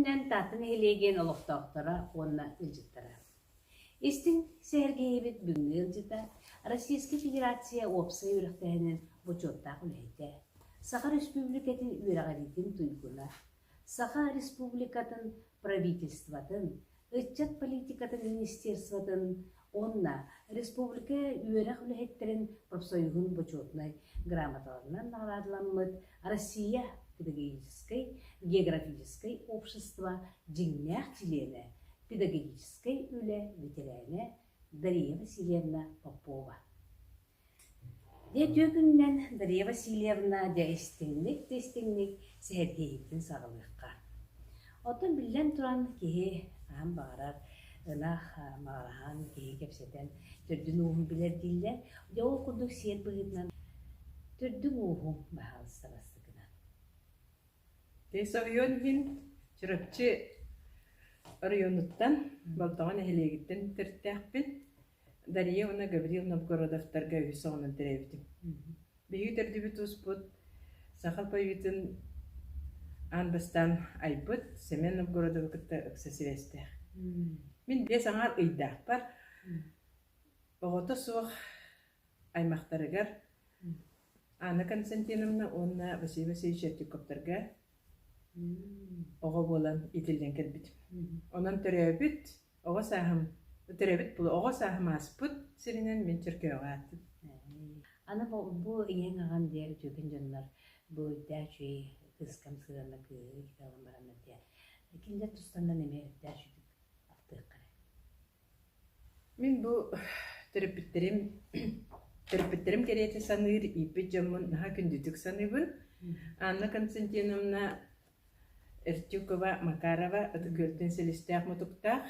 күннен татын хелеген олықтақтара онна ылжыттара. Истин сәргейбет бүгінгі ылжыта Российская Федерация опсы үйректәһенен бочоттақ үләйті. Саха Республикатын үйрағалитин туйгуна. Саха Республикатын правительстватын, ытчат политикатын министерстватын, онна Республика үйрәқ үләйттерін профсоюгын бочотнай грамоталарынан нағарадыламыд Россия географическое общество Джиннях члены педагогической үле ветераны Дарья Васильевна Попова. Де күннен Дарья Васильевна де истинник сәйдейттен сағылыққа. Отын білден тұран кеге ағам бағарар, ынақ мағарахан кеге кепсетен түрдің оғын білер дейлер. Де ол күрдік сер бұғытынан түрдің оғын бағалыстырастығынан. Тейс ойон хин чырапчы районуттан балтаған әхелегіттен түрттәқпін. Дарья она Гавриловна Новгородовтарға үйсоғынан тірәбітім. Бейгі түрдібіт ұспыт, сақал пайветін анбастан айбыт, Семен Новгородовы күтті ұқсасырестәқ. Мен бес аңар ұйдақ бар. Оғыты суық аймақтарығар. Анна Константиновна, онна Василий Васильевич Ертюковтарға оға болан итілден кәлбіт. Онан түрәбіт, оға сағым, түрәбіт бұл оға сағым аспыт, сірінен мен түркі оға аттым. Ана бұл ең аған дер төкен жонлар, бұл дәші қызқам сығаны күйдалым бараны дә. Кендер тұстандан еме дәші ақтық қарай. Мен бұл түріпіттерім кереті саныр, ипі жамын наға күндітік саныбын. Анна Константиновна Ертюкова, Макарова, Гөлтен Селестяқ мұтықтақ,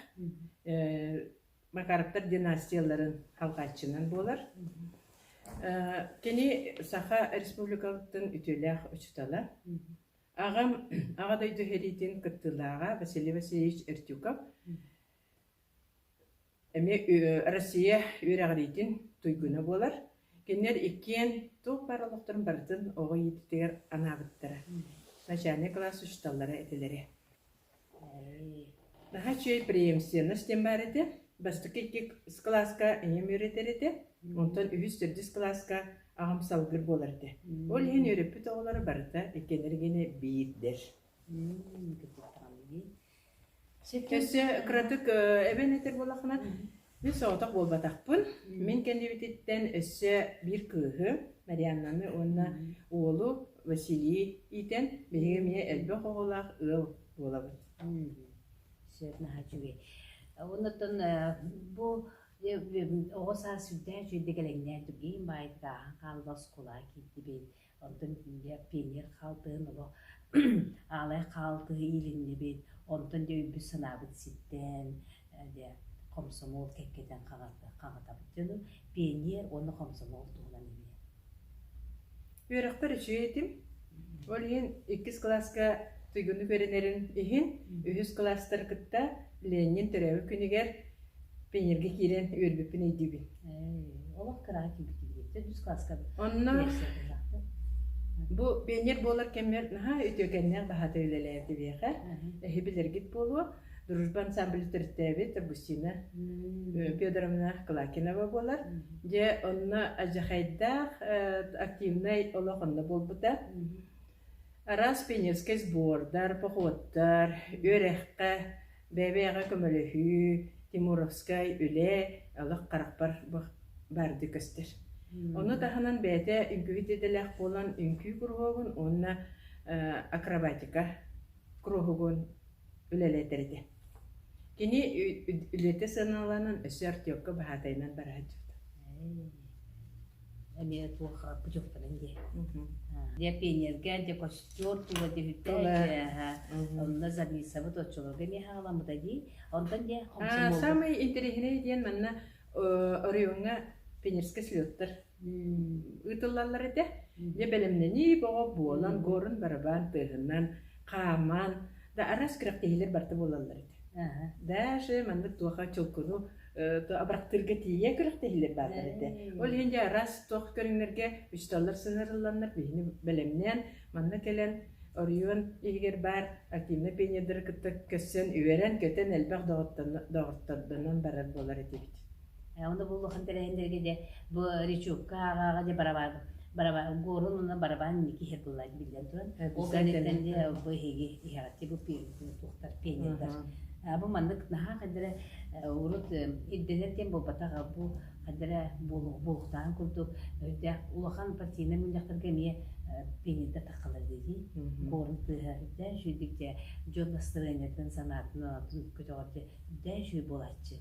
Макаровтар династияларын халқатшынан болар. Кені Саха Республикалықтың үтеліғ ұчытала. Ағадай дүхеритін күттілаға Василий Васильевич Ертюков, Россия үйрағаритін туйгуна болар. Кенер ikkiyen туқ баралықтарын бардын оғы етітігер анабыттары. Начальный класс ұшталары әтелері. Наға чөй преемстенность бар еті. Бастық екек класска әйем үйретер еті. Онтан үйіз түрдіс класска ағым салғыр болар еті. Ол ең үйреппіт оғылары барыта екенергені бейдер. Көсі қыратық әбен етер болақына мен соғытақ болбатақпын. Мен кәндебететтен өсі бір күйі, Марианнаны онына оғылу Василий итен, бейге мені әлбі қоғылақ ұл болабын. Сөйтін хачуге. Онытын бұл оғыса сүлден жүйдегелеңнен дүргейін байыдыға қалбас қола кетті бен. Онтын пенер қалтығын ұлы ағылай қалты елінді бен. Онтын де өйбі сынабыт сеттен, қомсомол кәккеден қағатабыт жыны. Пенер оны қомсомол туғынан еме. Үйрақтар үші етім. Ол ең 2 класска түйгінді көрінерін ең, 3 класстар күтті Ленин түрәуі күнігер пенерге керен өрбіпін өйдебін. Олақ қырақ кебекеге, 2 класска Онна бұл пенер болар кәмер өтөкәннәң бағаты өлелерді бейға. Әхі білергет болуы. Дружба ансамблі түрттәбет Августина Федоровна Клакинова болар. Де онна ажахайдақ активнай олақынды болбыта. Арас пенерскай сбордар, походтар, өрәққа, бәбәға көміліхі, Тимуровскай үле, алақ қарақпар барды көстер. Оны таханан бәді үнкүйдеделәқ болан үнкүй күрғығын, онна акробатика күрғығын үлелетерді. Кені үлеті сыналанын өсі артиокка бағатайнан барады. Әме туға бұжықтырын де. Де пенерген, де костер туға де хүтті, онда замисабы тотчылығы ме ғаламыда де, ондан де қомсым олды. Самый интересный ден манна орионға пенерске слеттір. Үтілалар еді, де бәлімнені бұға болан, горын барабан, тығынан, қаман, да арас кірақтегілер барты болалар еді. Даже мандық туға чолкыну абрақтырға тие кірақтегілер бардар еді. Ол енді арас туға көріңлерге үшталар сыңырыланлар бейіні бәлімнен, манна келен Орыйон игер бар активны пенедер кытык көссен үерен көтен элбэх догорттардан барар болар этибит. Оны бұл хантелендерге де бұл речуккаға де барабан горунна барабан ники хепулай билден туран. Ол кенеттен де бұл хеге ихарати бұл тухтар пенедер. Бұл мандык наха кадере урут идденеттен бұл батаға бұл кадере болуқтан күлді. Улахан партийна мүндяқтар кемие пенедер тақылар дейді. Горун тыға дән жүйдікте жолдастырынетін санатына көтеғарты дән жүй болатшы.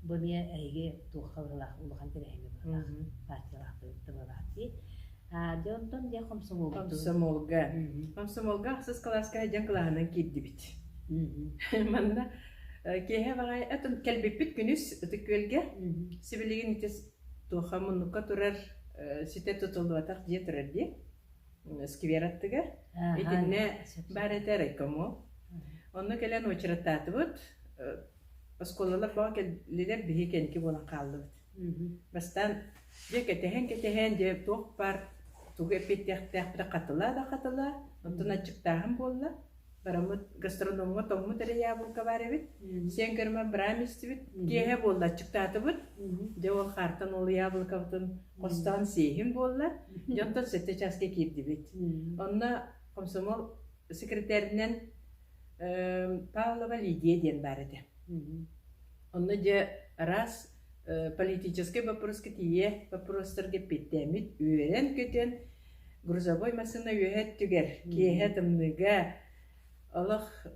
Бұл мен әйге туқалғылақ ұлған тәрәйме болақ, партиялақты ұттыбалақты. Дионтон де қомсымолға. Қомсымолға ақсыз қаласқа әден қылағынан кетті біт. Манда кейе бағай әтін кәлбеппет күніс үтікөлге себелеген етес туға мұныққа тұрар сете тұтылды атақ де тұрар де сквераттыға. Етіне бар әтәрі көмі. Оны кәлен очыраттаты бұд. Осколалар баа келлилер биһи кенки болан калды. Бастан же кетехен же тох бар туге петтехтех бир катыла. Онтон ачыктаган болла. Барамыт гастрономга томму терия булка барыбыт. Сен көрмө брамистибит. Кеhe болла ачыктатыбыт. Же ол хартан ол яблыковтун костан сейхин болла. Жонтон сетте часке кирдибит. Онна комсомол секретаринен Павлова Лидия ден бар edi. Онна же раз политический вопрос кетие вопростарга петтемит үйрен көтен грузовой машина үйет түгер кеhe тымныга Аллах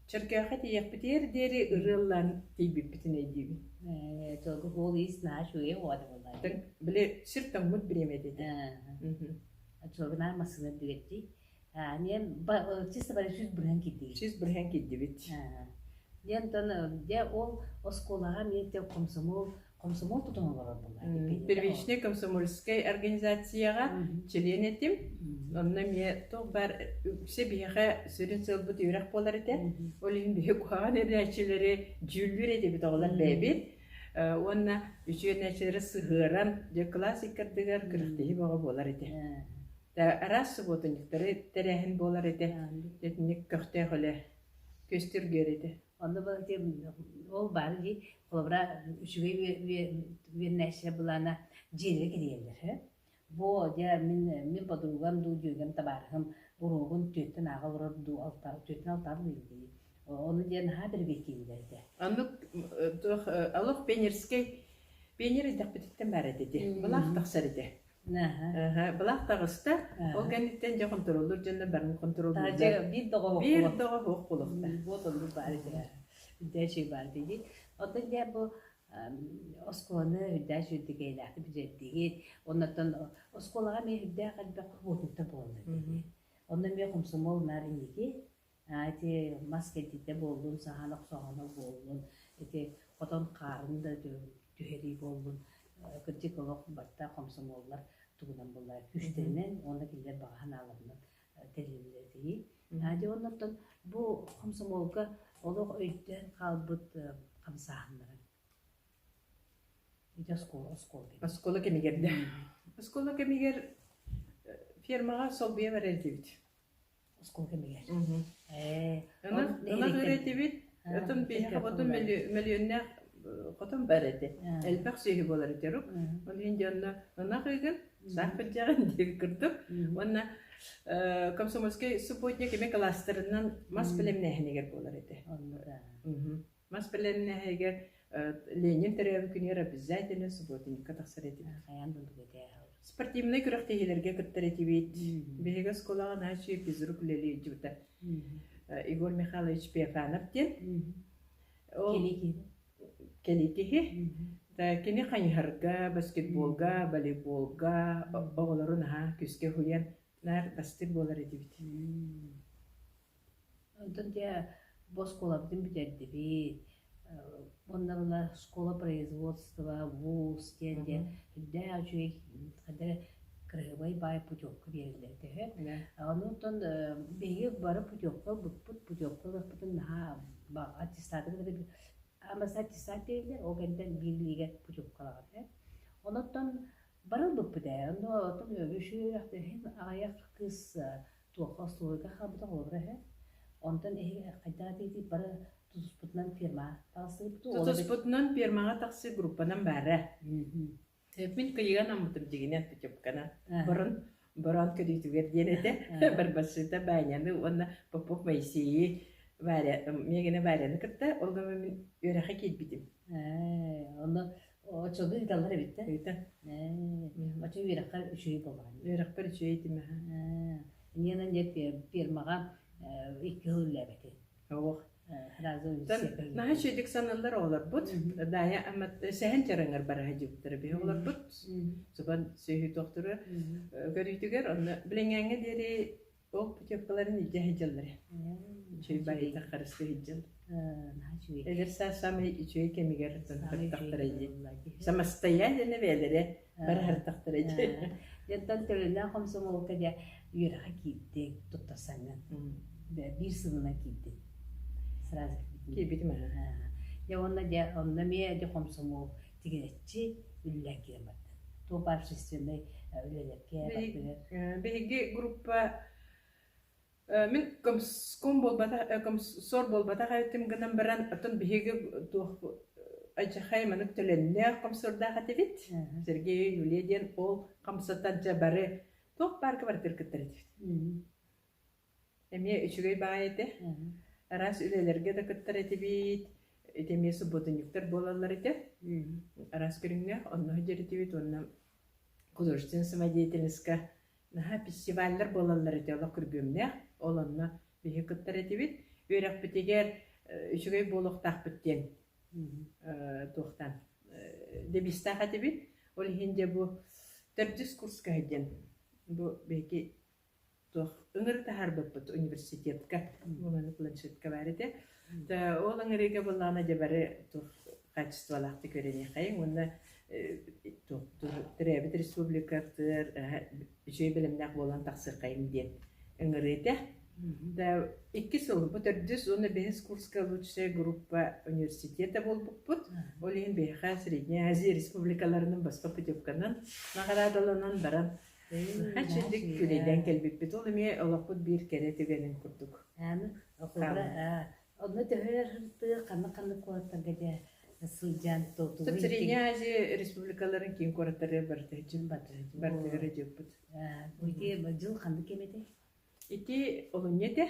черкеха тиек битер дери ырыллан тийбиппитине диби. Толгу хол исна шуе вода болай. Биле сиртан мут биремеди. Толгунар машина дүгетти. Мен чисто бар сүз бүрһән китти. Сүз бүрһән китти бит. Дентон де ол осколага мете комсомол тутунулар булар. Первичный комсомольской организацияга член этим. Онна ме то бар себеге сүрен сылбыт үрәк болар ите. Олин бе куган эрәчләре жүлләр ите бит алар бәбит. Онна үчен нәрсәләре сыгыран де классикер дигәр кирәктәге бага болар ите. Та раз субботаниктары тәрәһен болар ите. Детник көхтә хәле көстер гәрәде. Onda ol bari ki kolabra üçüge bir bulana cire gidiyorlar. Bu ya min padrugam du jugam tabarham burugun tütten ağalır du altar tütten altar mıydı. Onu diyen ha bir bekiydi. Anlık alık penir dapetitten bari dedi. Bulaq taqsarıdı. Bulaq taqısta o ganitten ja kontrolür jenne barın kontrolür. Bir dağa hoq bulaqta. Bu da bari de şey var dedi. O da ya bu oskonu hüddaş hüddegeylerdi bizettiği. Ondan oskolağa me hüddaya kalbe kubutukta boldu dedi. Ondan bir komsomol narindeki. Ati masketide boldun, sahanlık boldun. Ati koton karında tüheri boldun. Küçük olarak batta komsomollar tuğunan bunlar güçlerinden onda kiler bağın alımdan televizyon. Ati ondan bu komsomolga Олог өйттен қалбыт қамсағындырын. Үйді Оскола кемегерді. Оскола кемегер фермаға сол бия бар әлдебіт. Оскола кемегер. Она өретебіт. Өтін бейхі қотын миллионна қотын бар әді. Әлбәқ сүйі болар әдерік. Ол енді она қойгін. Сақпыт жағын деп күрдік. Онна комсомольский субботник еме кластерынан мас білемнәхінегер болар еді. Мас білемнәхінегер Ленин тәрәбі күнер обязательно субботникка тақсар еді. Спортивный күріқтегелерге күттір еді бейт. Бейгі сколаға нашы физрук лелі жүбіті. Игорь Михайлович Пефанов ден. Келекеге. Кені қайығарға, баскетболға, волейболға, оғыларын күске хуян нар бастыр болар еді бит. Ондан де бос школабдың бітерді бит. Онда бұла школа производства, вуз, денде, үдді әжуе қадыр кірғыбай бай путевка берілді. Ондан бейгі бары путевка, бұт путевка, бұтын аттестаты кірді. Амас аттестат берілдер, оғандан бірліге путевка қалағады. Ондан барыл бұппыда, онда үші аяқ қыз туоха слойга хабыта олбра онтон кайдати бары туспутнан фирма тасып Тутуспутнан фирмага таксы группанан бара. Мен кыйган амутым дигенен путепкана. Борон көдүтүгер денете бір басыта байняны онна попоп майсии варя мегене варяны кытта олга мен өрәхе китбитим. Онда очоду идалар битте. Өйтә. Очо өрәхе үшөй болган. Өрәх бер чөйтиме. Ненен деп фирмага 2 жыл ләбәте. Ох. Разы Наһа чөйдик саналар олар бут. Дая амат сәһен терәңер бара җиптер бе олар бут. Субан сөйһи докторы көрүтүгер онна билеңгәнгә дери ол путепкаларын иҗә һәҗәлләр. Чөй бай тахарысты һәҗәл. Эгер сасамы чөй кемигер тахтар иҗә. Самостоятельно ведере бар һәр тахтар иҗә. Яттан төлөнә комсомол кәдә юрәхе китте туттасаңнан. Bir sınına gitti. Sırası Ki bitme. Ya onunla miye de komsomu tiginetçi üllen giremedi. Topar sistemde üllelerke baktılar. Begi gruppa min kom bolbata kom sor bolbata haytim gınan beran atın begi tuh Ayçahay manık tölenne kom sorda hatibit. Sergey Yuliyen ol kamsatan jabare tuh parka vardır kıtırdı. Emye üçügey bayete. Aras ülelerge de kıttar etibit. Etemye subotunluklar bolallar ete. Aras kürünge onunla hüccer etibit. Onunla kuduruştun samadiyetinizka. Naha festivaller bolallar ete. Ola kürgümle. Olanla bihi kıttar etibit. Öyrek biteger üçügey boluk takbitten. Tohtan. Debistah etibit. Ol hinde bu terdüz kurska hedin. Bu belki Ыңыр тахар баппыт университетка, муны планшетка барыды. Та ол ыңырыга буллана жабары качестволакты көрөне кайын, онда Требит республикаттыр, жөй билимнак болан таксыр кайын ден ыңырыды. Да 2 жыл бу төрдүс оны бес курска лучшая группа университета болбуппут. Ол ен беха Средняя Азия республикаларынын башка путевканан наградаланан баран. Хачындык күлейден келбек бит. Ол эме олақпыт бир кере төгенин курдук. Onu töhör kanı kuattagada sılcan totu. Средняя Азия республикаларын кийин куратары барды. Бардыгары жөппүт. Буйде жыл канды кемете? Ити олуньете.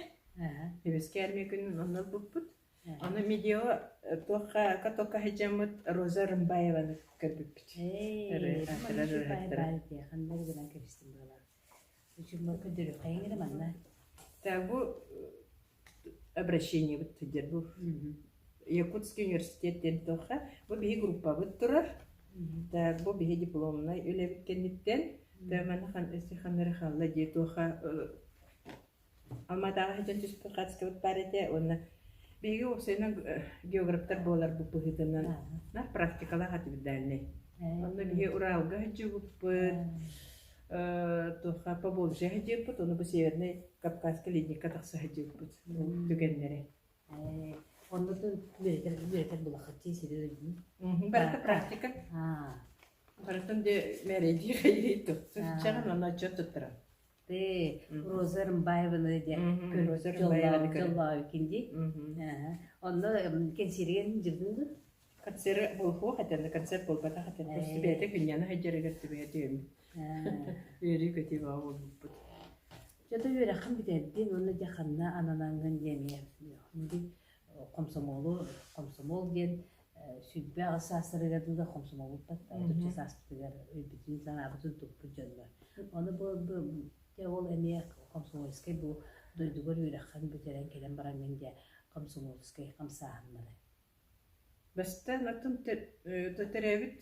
Хебеске армия күнүн оннол буппут. Аны медиа тоха катока хеджамыт Роза Рымбаеваны көрбүппүт. Тагу обращение вот дербу. Якутский университеттен тоха бу би группа бут турар. Так бу би дипломна үлебиткенниттен да мана хан эстиханнары халла ди тоха Алматага хеджан түспекатска бут барете онна биги осенен географтар болар бу бухитынан на практикала хатып дальне. Онна биги Уралга хеджубут тоха Поволжье хеджубут, оны бу Северный Кавказский ледникка такса хеджубут. Түгеннери. Онда да бирекер булахатчы сидедин. Барата практика. Баратан де мереди хайриту. Чаган ана чөттүрө. Роза Рымбаеваны де жоллау кенди. Онда кенсерген жүрдүңбү? Концерт болху хатан концерт болбата хатан бете күньяны хаҗарыгыр түбәтем. Йөри көтү бау. Жада йөри хам битен оны жаханна анананган демия. Инди комсомол ген сүббе асасырыга да комсомол таттар часастыгар бүтүн сана бүтүн туппу жоллар. Оны бу ол эме комсомольский бу дойдугор йөри хам битерен келен баранган же комсомольский камсаанмары. Баста натын төтеребит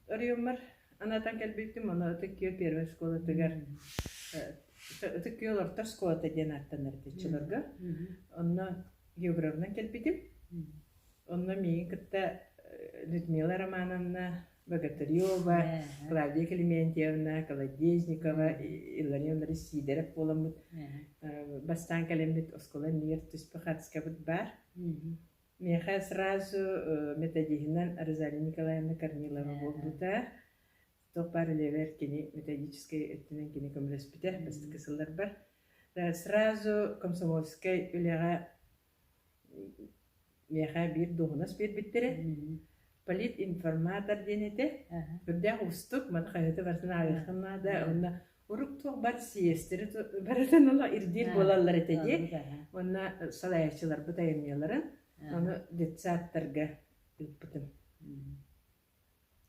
арыйомар анатан келбиктим аны текке первая школа тегер текке орта школа деген аттанырды чыларга. Онна географдан келбитим. Онна мен кытта Людмила Романовна Богатырёва, Клавдия Клементьевна, Колодезникова, Илларионовна Сидоров боламыт. Бастан келемит оскола мир түспехатска бут бар. Меха сразу методичнан Розалия Николаевна Корнилова болдута. Топар левер кини методический этнен кини комреспитер бастыкысылар бар. Да сразу комсомольской үлеға меха бир духунас бир биттере. Политинформатор денете. Үрдәк устук, ман хайыты барсын ағықына да, онна урук туақ бар сиестері, баратын ола ирдир болалар етеде. Онна салаячылар бұта емнеларын, оны детсаттарға үлпітім.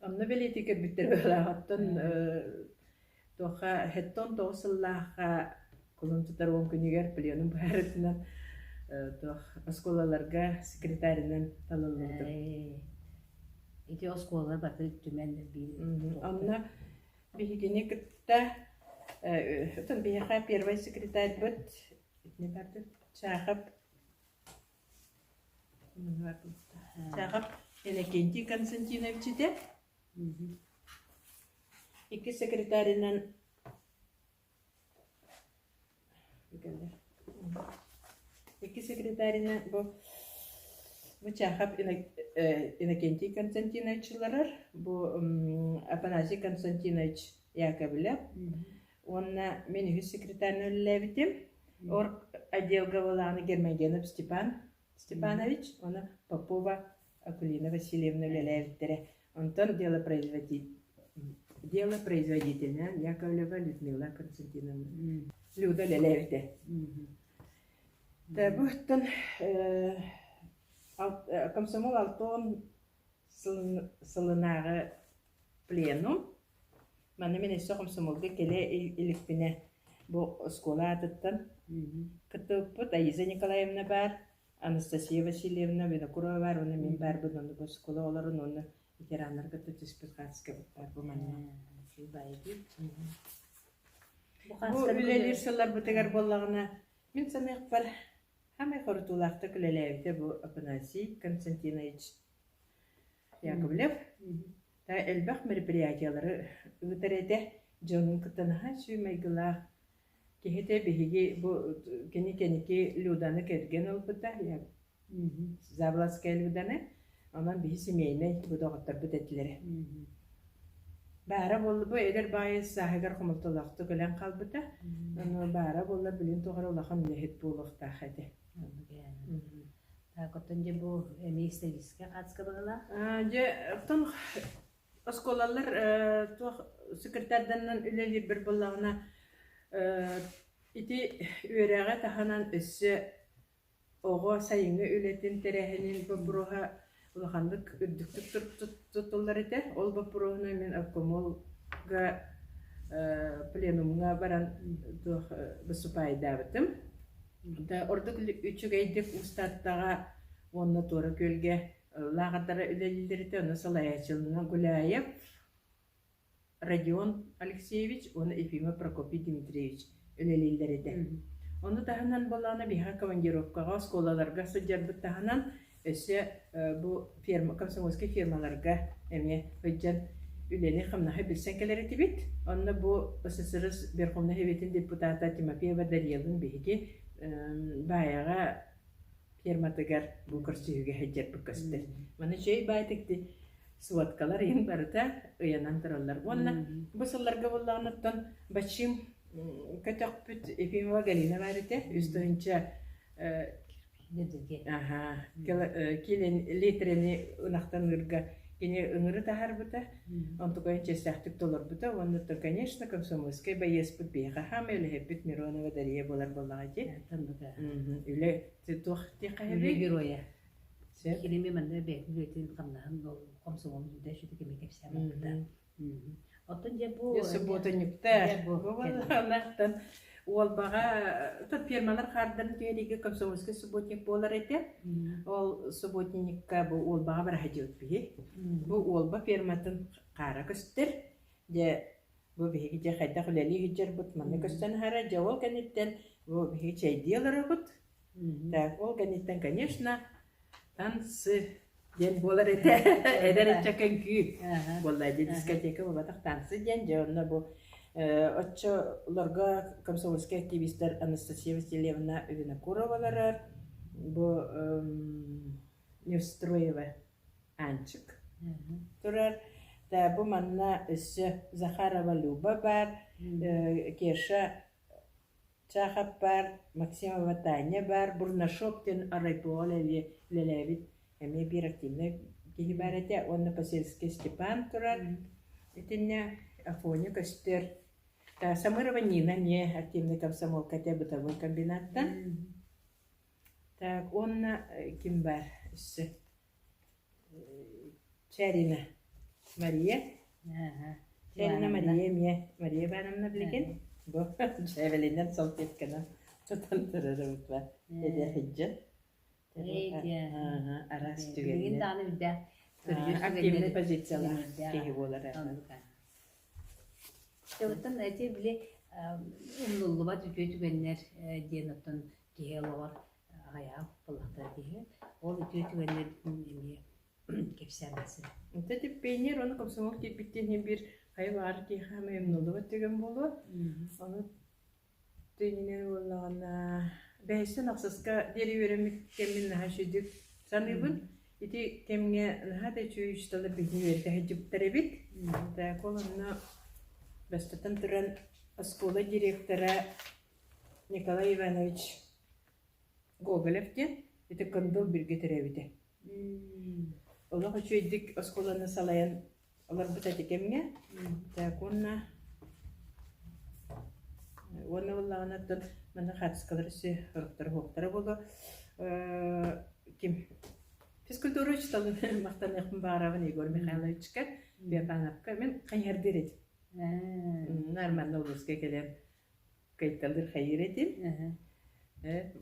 Онна белеті көрбіттер болағаттан тоға хеттон тоғысыллаға Kulun tutar on күнігер пленум бәрітінен осколаларға секретаринен талылырды. Ити осколалар батыр түмендер бейді. Онна бейгене күтті, ұтын бейға первай секретарь бұд, не барды, чағып, Иннокентий Константинович де, екі секретаринен Iki sekreterine bu çağap Inokentий Konstantinovич'lar bu Afanasий Konstantinovич Yakovlev. Ona menühü sekreterini ölebitim. Or отделга olan Germagenov Степанович, ona Popova Akulina Васильевна ölebitere. Ondan дело производительное Яковлева Людмила Константиновна. Люда Лелевите. Да бұқтын комсомол алтон сылынағы пленум. Маны мен өсі комсомолға келе елікпіне бұл скола атыттын. Күтіппіт Аиза Николаевна бар, Анастасия Васильевна Винокурова бар, оны мен бар бұдынды бұл скола оларын, оны ветеранларға түтіспіт қатысқа бұттар бұл манна. Bu ülelер сылар бұтығар болағына мен санайық бар хамай қорытулақты күлеләйді бұл Афанасий Константинович Яковлев. Та әлбәқ мероприятиялары үгітіреді жоның күттінаға сүймейгілақ кехете бігеге бұл кені-кенеке Люданы керген олбыта Завласкай Люданы онан бігі семейіне бұдағыттар бұт әтілері. Бара болду бу эдер байыз сахыгар хомултулақты көлен қалбыта. Бара болду білін тоғыр олақан лехет болуқта қады. Тақыттын же бұл эмейстегіске қатысқылығыла? Же, ұқтын осколалар секретарданнан үлелер бір болағына ити үйеріға таханан өссі оғы сайыңы үлетін тәрәхінен бұл бұруға Улахандык үддіктік тұттылар еті. Ол бапыруғына мен обкомолға пленумға баран бұсыпай дәбітім. Ордық үчіг әйдік ұстаттаға онына торы көлге лағатары үлелілер еті. Оны Салаячылына Гуляев Родион Алексеевич, оны Ефима Прокопий Дмитриевич үлелілер еті. Оны тағынан болағына биға командировкаға, сколаларға сұджарбыт тағынан Өсі бұл комсомольский фирмаларға әме өйден үлені қымнағы білсен келер еті бет. Онына бұл СССР Верховный Советин депутата Тимофеева Дарьелын бейге баяға фирматығар бұл көрсүйіге әйдер бұл көстір. Мұны жей байтықты суаткалар ең барыта ұянан тұралар. Онына бұл сылларға болағынаттан бачым көтіқ бүт Ефимова Галина бар еті. Үстіңінші келен литрені ұнақтан ұрға кене ұңыры тахар бұта, онтықайын честақтық толар бұта, оннықтан, конечно, комсомольскай байес бұт бейға хам әлі әппет Миронова Дария болар болаға де. Үлі тұқ де қайыры? Үлі героя. Келеме мәнді бәйін үлетін қамнағын комсомолды жүді кеме кепсе бұта. Оттын же бұл... Субботанюкта. Бұл Ол баға, тот фирмалар қардарын түйерегі комсомольский субботник болар еті. Ол субботникка ол баға бір әді өтпейі. Бұл ол ба фирматын қара көстір. Бұл бейгі же қайта құләлі хүджер бұт маны көстен қара. Же ол кәнеттен бұл бейгі чайдиялары бұт. Ол кәнеттен, конечно, тансы ден болар еті. Әдер әтчәкен күй. Болайды дискотека болатық тансы ден. Же онна бұл Отчаларга комсомольский активистер Анастасия Васильевна Винокуровалар, бу Невстроева Анчик. Турар, да бу манна Захарова Люба бар, Кеша Чахап бар, Максимова Таня бар, Бурнашоптен Арайбол Лелевит, эми бир активный киһи бар эте, онна Пасельский Степан турар, итинне Афоня Костер, та Самырова Нина, не активный комсомол, хотя бытовой комбинаттан. Так, онна ким бар, Чарина Мария, Чарина Мария, Мария Ивановна билген. Бу Чевелинен сол кеткенен тутан турарыбыт бар. Эде хиджет. Арас түгенне. Бүгін даны үлді. Активный позициялар кеги болар. Оттан әте біле ұмлылыба түгеннер ден оттан кеге олар ағая бұлақтар деге. Ол түгеннер кепсәмәсі. Өте пейнер, оны комсомол кетбіттен бір хайвар ки хаме эмнолуба түген болу. Оны түйінен олағана бәйсін ақсызға дері өремік кемін наға шүйдік саныбын. Ити кемге наға да чүйішталы бігін өрді әжіптар әбіт. Да қолымна бастатан тұран оскола директора Николай Иванович Гоголевтен ити кондол бірге түрәбіді. Олаға чүйдік осколаны салайын олар бұтаты кемге. Так, онна олағанаттан мана қатысқаларысы ұрықтары хоқтары болды. Кем? Физкультура учталы мақтан яқын бағаравын Егор Михайловичка Биапановка мен қайырдыр едім. Нормально облысқа келем кайтталдыр қайыр едім.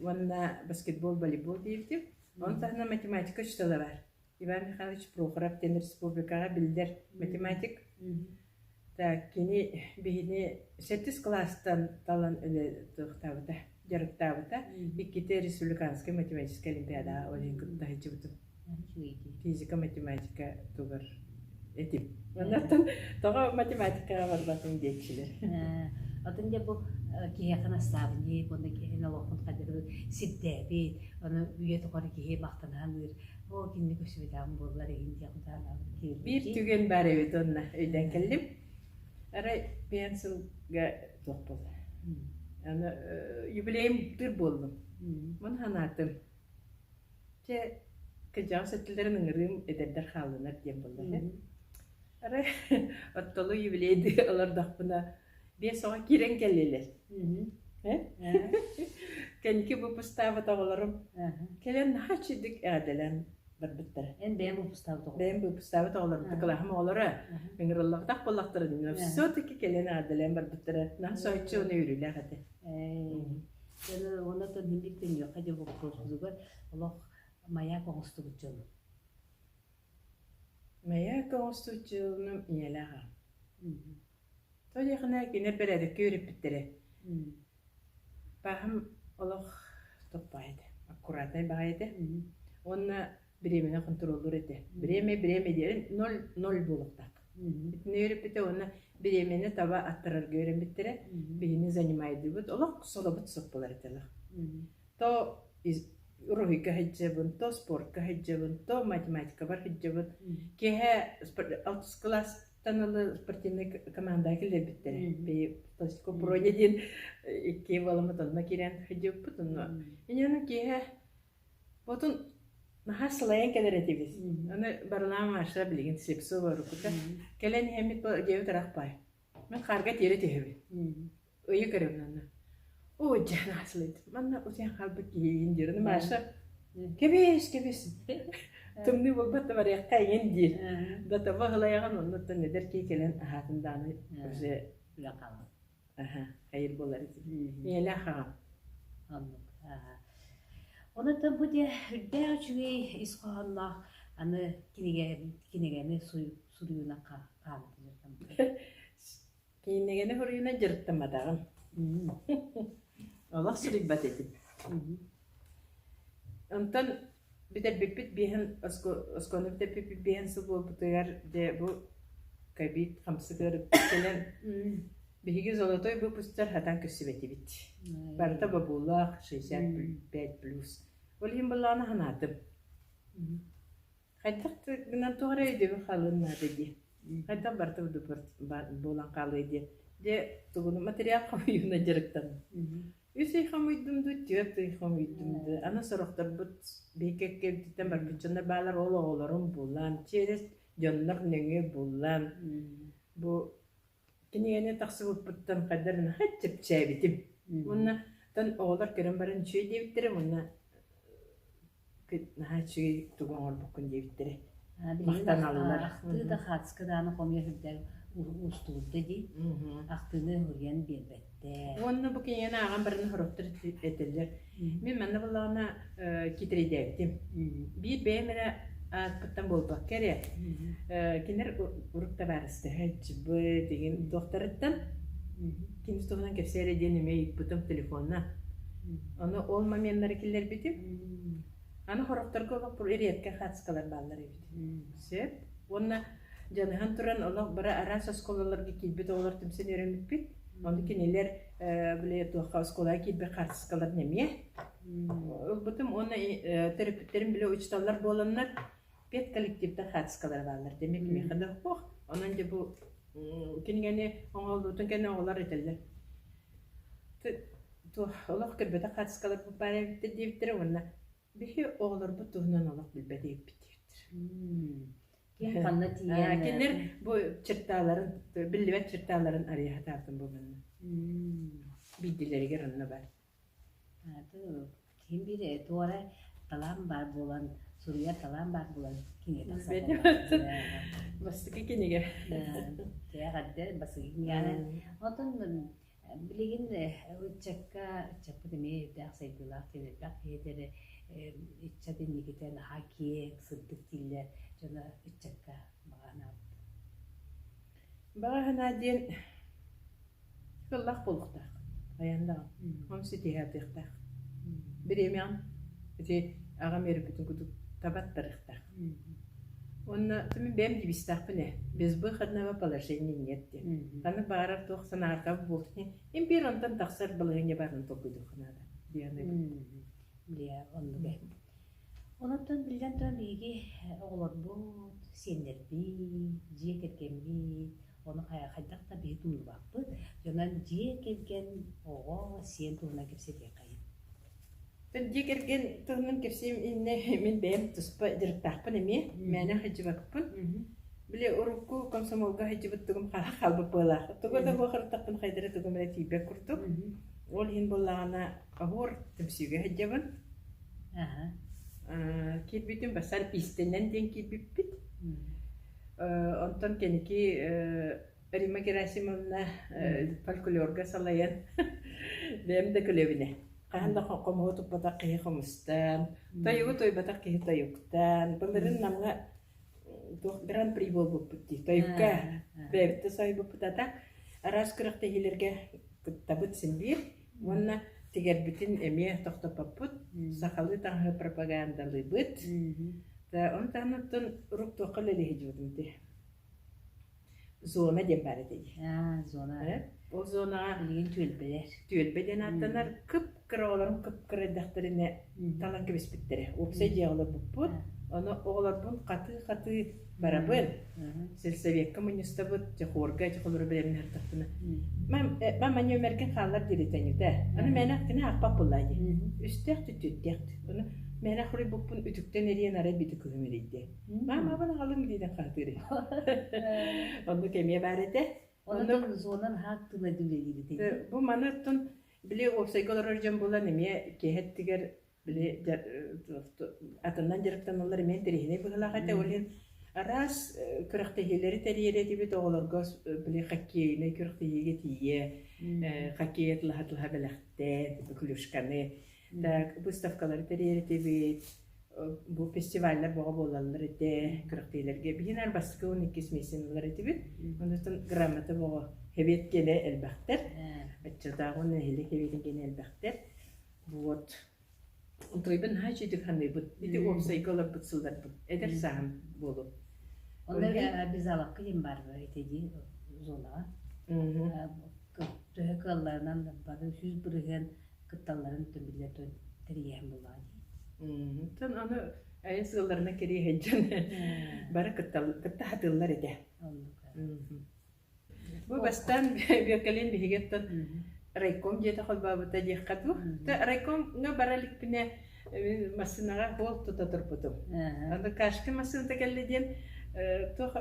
Онна баскетбол, волейбол дейбдім. Онтағына математика учталы бар. Иван Михайлович Прохоров тен республикаға білдер математик. Так, кені бейіне 7 класстан талан өлі тұқтабыта, жарықтабыта. Иккеті республиканская математическая олимпиада олен күтті жібітім. Физика, математика тұғыр етім. Оннаттан тұға математикаға барбатын дейкшілер. Атын де бұл кейеқін астабыне, бұнда кейін алуқын қадыры сиддәбет, оны үйе тұғары кейе мақтананыр. О, кенде көсібеден болар егін деғындан бір түген бар өйт онына өйден келдім. Арай бейін сылға тоқ болды. Юбилейім бір болдым. Мұн ханатым. Те кәжау сәттілерін ұңырым әдердер қалынар дем болды. Арай оттолу юбилейді олардақпына бен соға керен келелер. Кәнеке бұл пұстава тағыларым. Келен наға чедік әділен бар біттірі. Бәйін бұл пұстава тағыларым. Бәйін бұл пұстава тағыларым. Тықылағым олары. Үңіріллақтақ болақтыры деймін. Все-таки келен әділен бар біттірі. Наға сойтшы оны үйрілі әғады. Оны да немдіктен yok. Қаде бұл құрсызығы олақ мая қоңысты бұтчылы. Мая қоңысты бұтчылының иелі аға. Той яғына кенер бір әді көріп біттірі. Бағым олақ тоқпайды. Аккуратай бағайды. Онына біремені контролдыр еті. Біреме дейін 0 болықтақ. Бітіне өріп біті, онына біремені таба аттырар көрін біттірі. Бейіні занимайды бұд. Олақ солы бұд соқ болар етелік. То рухика хеджебін, то спортка хеджебін, то математика бар хеджебін. Кеге 6 класс танылы спортивный команда келер біттірі. Бей пластико пройдеден 2 балымы тонна керен хеджеп бұд. Енені кеге бұтын наға сылайын кәдер етебіз. Оны барылам аша білген сепсу бар ұқыта. Кәлен хемет бұл деуі тарақпай. Мен қарға тері тегебі. Өйі көрем наны. О, жан асылайды. Манна ұтен қалбы кейін дерін маша. Кебес. Түмні бұл бәтті бар яққа ең дер. Дата бағылаяған оннаттан недер кей кәлен ағатынданы өзе Үлі қалың. Қайыр болар етіп. Елі ағағам. Онаттан бұде үрдә өчүгей исқағанна аны кинегені сұруына қамытын. Кинегені сұруына жырттамадағым. Олақ сұруй бат етіп. Онтан бітер біппіт бейін, осконы бітер біппіт бейін сұл бол бұтығар де бұл кәбейт қамсы көріп келен. Беги золотой бұл пұстар хатан көсі бәті біт. Барыта бабулақ 65+. Ол ем болағына ханатым. Қайтақ гынан туғара өйдегі қалын надыге. Қайтақ барыта болан қалы өйде. Де тұғыны материал қамайуына жырықтан. Үсейхам уйдумду, түйөптейхам уйдумду. Ана сорохтар бут бейкеккебдиттен бар бүтчөндөр баалар ологолорун булан, через жоннор нөңө булан. Бу кинигене тахсыбыппыттан кадарын хаччып чәбитим. Мунна тан оолар керен барын чүй дебиттере, мунна наха чүй тугоңор буккун дебиттере. Мактан алылар. Ахты да хацкадааны комья хүрдер устуулды ди. Ахтыны хүрген бербетте. Онна бу кинигене аган барын хороктор этелер. Мен манна буллагана китери дебитим. Би бемере атпыттан болбак кере. Кинер урукта барысты хачбы деген докторыттан кинис тугунан кепсере денеме иппытым телефонна. Аны ол моментнары киллер битим. Аны хорокторго олох бу эриетке хатскалар баллар битим. Сеп. Онна жаныхан туран олох бара арас осколаларга килбит олар тимсен өремитпит. Аны кинелер биле туакка осколага килбе хатскалар неме. Бутым оны терапевттерин биле учталлар боланнар. Пет коллективда хатскалар баллар. Демек мехада хох. Онан же бу кинигене оңолдутун кене олар этелер. Ту олох кирбете хатскалар бу парабитте дебиттер онна. Бихи оғлар бұ тұғынан олық білбәді еппетектір. Кенер бұ чыртталарын, білбәт чыртталарын арияға тартын бұл бұнны. Бидділерге рынны бар. Кем бире туара талам бар болан, Сурия талам бар болан кене тақса болан. Бастықы кенеге. Теғаддер басығы кене. Отын білеген үтчакка, үтчакпы деме дәқсайдылақ тенелбәқ едері үтчаден егетен хакиек, сырдық тиллер, жона үтчакка бағана. Бағана ден қыллақ болуқтақ, аяндағын, omsi тегатықтақ. Біремен, ағам ері бүтін күтіп табаттарықтақ. Онна түмін бәм дебістақ біле, без выходного положения нет. Қаны бағарар тоқсан арқа болтын, емпер онтан тақсар бұлғыне барын тоқыды қынады. Біле, онды бәм. Онаттан білден тұран бейге оғылар бұл, сендер бей, жие керген бей, оны қайдақта бей тұлы бақпы, жонан жие керген оға сен тұлына кепсеге қайын. Ben diğergen tığının kefsim inne min beyim tuspa direktahpın emi, mene hacıbakpın. Bile urukku komsomolga hacıbıttığım qalbı pılah. Tuğda bu xırtaqpın qaydırı tuğum ile tibek kurtuk. Ol hin bollağına ahur tümsüge hacıbın. Kilbitim basan istenen den kilbipit. Ondan keniki Rima Gerasimovna folklorga salayan beyim de külevine. Kahanda qomotu bataqi xomustan tayu toy bataqi tayuktan bunların namga Grand Prix bolupti tayukka bebte sayıbıptata aras kırıqta hilerge tabut sinbir wanna tiger bitin emiye toqtapaput saqalı tangı propagandalı bit da ontanatın ruq toqalı lehijudumti zona dembarede Zona. O zona Bilgin tülbeden atlanar kıp-kıralarım kıp-kıradaklarına talan kebespitleri. Opsa jeğler buput, onu oğlar bun katı barabın. Selseviyek komünista bud, jahorga, jahorga bilerin her tahtına. Ben manyo merken kallar diriteni de. Onu menak tine akbap bulayı. Üstekti tüttekti. Onu menak hori bupun ütükten eriyen aray bitik ömüriydi. Ben bana kalın gididen katırı. Onu kemiye barede. Ondan zonan hakkında düğüle Bu manatın bile obsaykolar jam bulan emiye kehettiger bile atından jarıktan onlar men terihine bulaxata olin aras kırıqta hileri teriyere tibet oğlarga bile hakkiyine kırıqta yegetiye hakkiyet lahatlaha belaxte kuluşkanı da bu stavkaları teriyere tibet bu festivaller boğa bolallar ede kırıqtaylarga bihinar basqı 12 mesinler tibet ondan gramata boğa hevet gene elbaqtar açıdağın hele hevetin gene elbaqtar bu Oturayben hacı dıkanı bu. Dedi o saykolar bıtsıllar bu. Eder saham bolu. Onlar biz alakı yem var etedi zola. Töhkallarından da var. Yüz bırıgan kıtalların tümüyle teriyen bulayı. Tan onu ayın sığlarına kere heccan. Bara kıtta hatırlar ede. Bu bastan bir kalın bir higetten райком жете холбабыта диэхкату. Та райкомга баралик бине массынага хол тута турбутум. Анда кашкы массынта келледен тох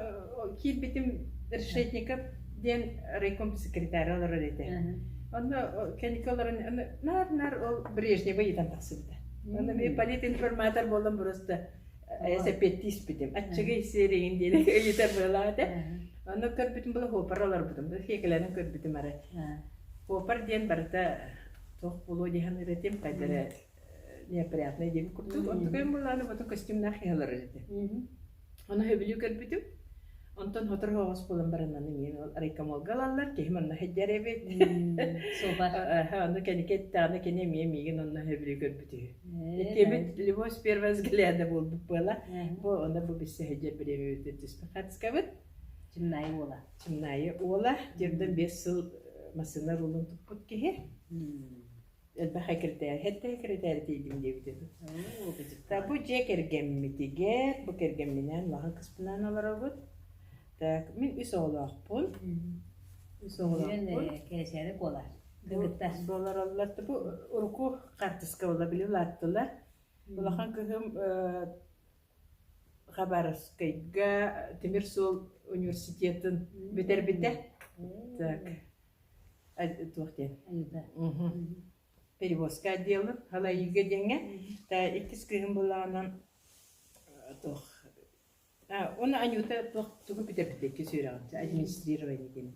килбитим решетников ден райком секретарь олар эте. Анда кеникаларын нар ол Брежнева итан таксыбыта. Анда мен политинформатор болдым просто эсепеттис битим. Ачыгы сереген ден өйтер булады. Анда көрбүтүм бул хопарлар бутум. Хекелерин көрбүтүм ара. Хопар ден барта тох болу дигән ретем кайдара неприятный дем курту. Анда кем буланы бутун костюмнар хәлләр эте. Аны хөбүлү көрбүтүм. Онтон хотор хавас болан баранан мен райком алгалалар кеманна хәҗәрәбет. Супер. Анда кенекет таны кене миген онна хөбүлү көрбүтү. Темет любовь с первого взгляда булды була. Бу анда бу биссе хәҗәр биреме үтүс. Хатскабыт. Чимнай ола. Чимнай ола. Жерден 5 жыл машина рулын туппут кеhe. Элбә хәкертә, хәтта хәкертә тидим дип. Та бу жекергем митиге, бу кергем менен лаган кыспынан аларабыт. Так, мен үс оғылақпын. Мен келешері болар. Дығыттар. Болар алларды бұл ұрқу қартысқа ола білі латтылар. Олақан күйім Хабаровскайға Темирсол университетін бітер біті. Так, туқтен. Перевозка отделы, хала үйге денге. Та, иккіз күйім болағынан туқ. Оны Анюта тугу питер-питерки сүйраған, администрирование деген.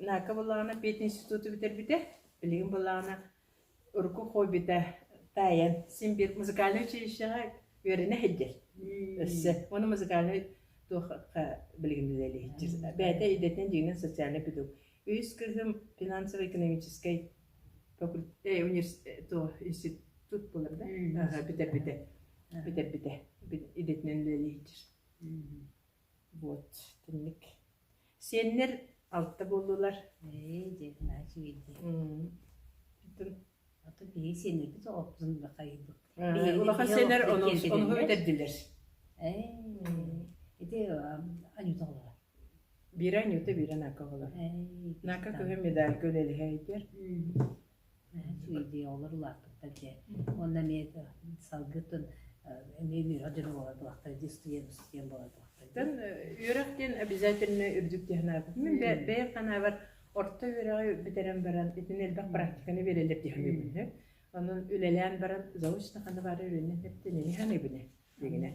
Нака болағына Пет институты питер-питер, білеген болағына ұрқы қой біті таян, Симбир музыкальный училищеға өріне хеджер. Оны музыкальный туққа білеген білелі хеджер. Бәйті едетінен дегенен социальный педагог. Өз кіргім финансово-экономический институт болар да? Питер-питер. Питер-питер. Идетнен лелейдер. Вот, тенник. Сеннер алтта болдулар. Дегін ачы еді. Аты бей сеннер біз опызын бақайдық. Улаға сеннер оны өтерділер. Еде Анюта олар. Бир Анюта, бир Нака олар. Нака көге медаль көлелі әйтер. Ачы еді олар ұлақпыттар. Онда мен салғытын мен үйрәдер болады бұлақтар, студент болады бұлақтар. Үйрәқтен обязательно үрдіктен абы. Мен бәйір қана бар, орта үйрәғі бітерен баран, бетін әлбәқ практиканы берелеп дейін өбін. Оның үлелән баран, заочно қаны бары үйрәнен әптен әне қаны өбіне дегіне.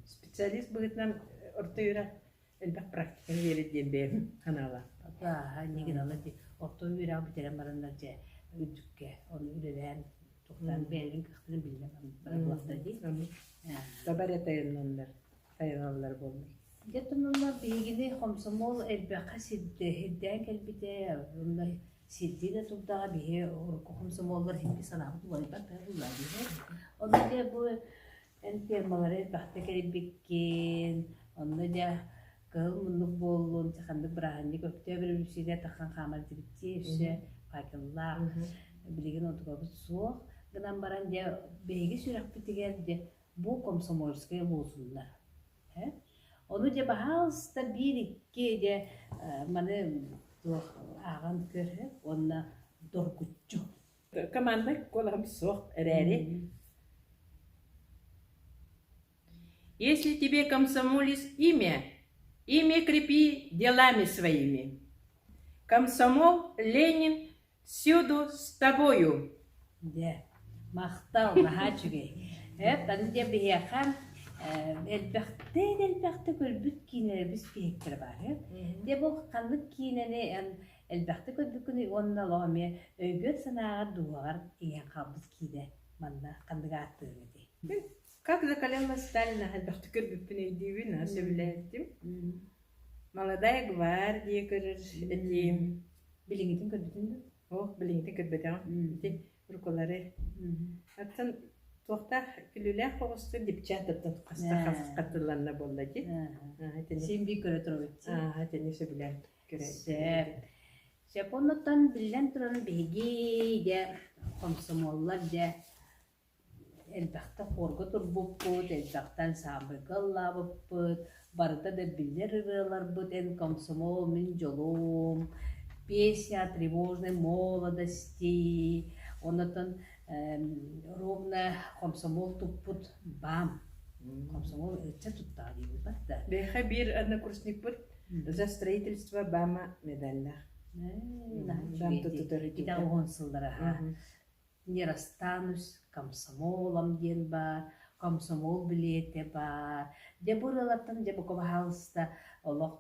Специалист бұғытынан орта үйрәқ әлбәқ практиканы берелеп бәйім қанала. Неген алады, орта үйрәғі бітерен барандар жа үрдікке, оны үлелән Тоқтан бәрін қықтырын білдім, бірақ бұлақтар дейін. Табар тайыналар болмай. Деттім олар бейгіне қомсымол әлбәқа сидден кәлбіде, сидді де тұлдаға бейе ұрқы қомсымоллар хембе санағы туғалипар бәрілар дейін. Оны де бұл фермалары бақты кәлбеккен, оны де қыл мұндық болуын, тақандық бірағанды көпте бір үседе таққан қамар дебітте, үсі қайқыллақ, білеген отығабыз соқ. Гынан баран де бейгі сүрақ бітіген де бұл комсомольская лозунлар. Оны де бағалыста бір-икке де маны аған көрі, онына доргутчу. Команда қолағым соқ әрәрі. Если тебе комсомолец имя крепи делами своими. Комсомол, Ленин, всюду с тобою. Де, мақтал, наға жүге. Таны де бейеқан, әлбәқті көлбіт кейінері біз бейектір бар. Де бұл қандық кейінені әлбәқті көлбіт күні онына лоғаме өйгөт санаға дуағар еген қалбыз кейді манда қандыға аттығы де. Как закалялла Сталина әлбәқті көлбіт піне дейбін, сөйләттім. Молодая гвардия көрір, Біліңетін көлбітін бі? Біліңетін көлбітін. Руколары. Аттан тоқта күлілі қоғысты депчатыптан қастыланна болды де. Сен бей көрі тұру өтті. Әтені сөбілер көрі. Сәп оннаттан білген тұраны бейге де, қомсымоллар де, әлбәқті қорғы тұр бұппыд, әлбәқтан сабырғалла бұппыд, барыда да білдер ұрылар бұд, ән қомсымол мен жолым, песня о тревожной молодости, онотон ровно комсомол туппут бам. Комсомол ытча тутта дейбит бар да. Беха бир однокурсник бут за строительство Бама медальна. Бам тутутары Ита оғын сылдыра. Не расстанусь, комсомолом ден бар, комсомол билете бар. Де буралаттан, де буковахалыста олық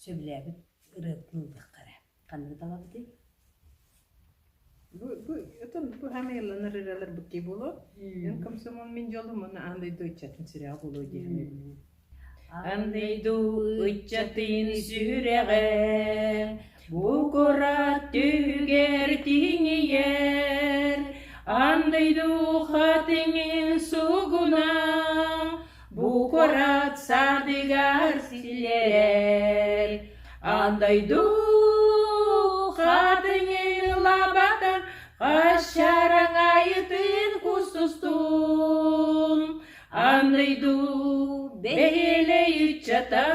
сөйләбіт ырытылдық қара. Қанды талап дейм? Бу хамелланар иралар букки боло. Ен комсомол мен жолум оны андай дойчатын сиря боло дейм. Андай дойчатын сиряға бу корат түгер тиңер. Андай хатыңын сугуна бу корат садыгар силер. Андай хатыңын лабатан қашарың айытын кустустун. Андай бейле үтчата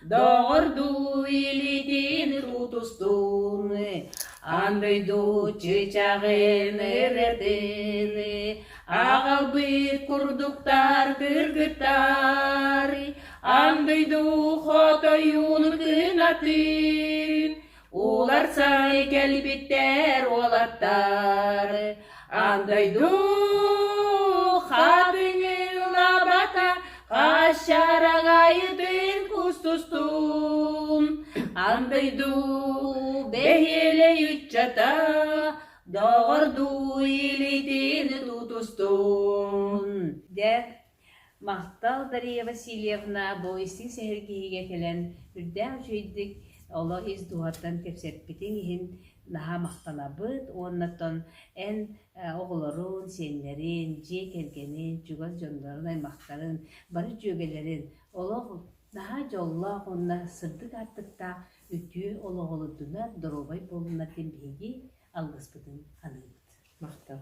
доғырду илитин тутустун. Андай чычағын эретин ағал бит курдуктар кыргыттар. Андай хотойун кынатын улар сай келбиттер олаттар. Андай хатыңын лабата қашараң айытын кустустун. Андай бейле үтчата доғырду илитин тутустун. Де Мақтал Дарья Васильевна бойыстың сәйіргейге келен үрдәң жүйдік олы ез дуаттан кепсетпетен ехін наға мақтана бұд, оннаттан ән оғыларын, сенлерін, же келгенін, жүгаз жондарын, аймақтарын, бары жөгелерін, олы наға жолла онна сырдық аттықта үті олы дұна дұробай болуына тембеге алғыз бұдың анығыд. Мақтал.